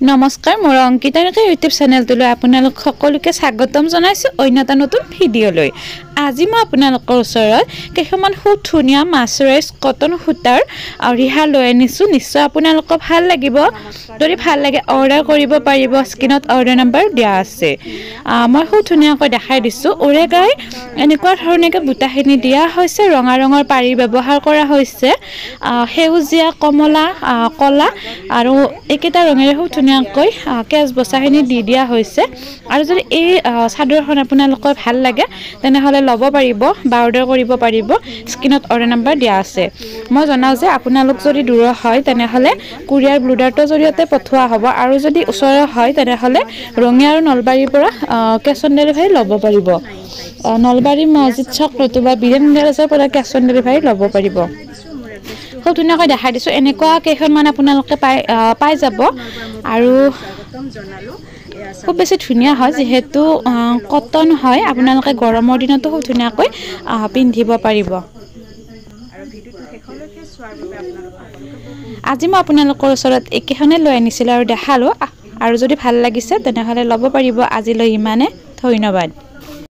নমস্কাৰ মোৰ অংকিতাৰ ইউটিউব চেনেলটোলৈ আপোনালোক সকলোকে স্বাগতম জনাইছো অন্য এটা নতুন ভিডিঅ'লৈ। আজি মই আপোনালোকৰ ওচৰত কেইখনমান খুব ধুনীয়া মাছৰাইজ কটন সূতাৰ ৰিহা লৈ আনিছো। নিশ্চয় আপোনালোকৰ ভাল লাগিব। যদি ভাল লাগে অৰ্ডাৰ কৰিব পাৰিব। স্ক্ৰীনত অৰ্ডাৰ নম্বৰ দিয়া আছে। মই খুব ধুনীয়াকৈ দেখাই দিছো। ওৰেগাই এনেকুৱা ধৰণেকৈ বুটাখিনি দিয়া হৈছে। ৰঙা ৰঙৰ পাৰি ব্যৱহাৰ কৰা হৈছে। সেউজীয়া, কমলা, কলা আৰু একেটা ৰঙেৰে খুব ধুনীয়াকৈ কেজ বচাখিনি দি দিয়া হৈছে। আৰু যদি এই চাদৰখন আপোনালোকৰ ভাল লাগে তেনেহ'লে ল'ব পাৰিব বা অৰ্ডাৰ কৰিব পাৰিব। স্ক্ৰীনত অৰ্ডাৰ নম্বৰ দিয়া আছে। মই জনাওঁ যে আপোনালোক যদি দূৰৰ হয় তেনেহ'লে কুৰিয়াৰ ব্লুডাৰ্টৰ জৰিয়তে পঠোৱা হ'ব, আৰু যদি ওচৰৰ হয় তেনেহ'লে ৰঙিয়া আৰু নলবাৰীৰ পৰা কেছ অন ডেলিভাৰী ল'ব পাৰিব। নলবাৰী মছজিদ চক নতুবা বীৰেন গেৰেজৰ পৰা কেছ অন ডেলিভাৰী ল'ব পাৰিব। খুব ধুনীয়াকৈ দেখাই দিছোঁ। এনেকুৱা কেইখনমান আপোনালোকে পাই যাব। আৰু খুব বেছি ধুনীয়া হয়, যিহেতু কটন হয়। আপোনালোকে গৰমৰ দিনতো খুব ধুনীয়াকৈ পিন্ধিব পাৰিব। আজি মই আপোনালোকৰ ওচৰত এইকেইখনে লৈ আনিছিলোঁ আৰু দেখালোঁ। আৰু যদি ভাল লাগিছে তেনেহ'লে ল'ব পাৰিব। আজিলৈ ইমানে। ধন্যবাদ।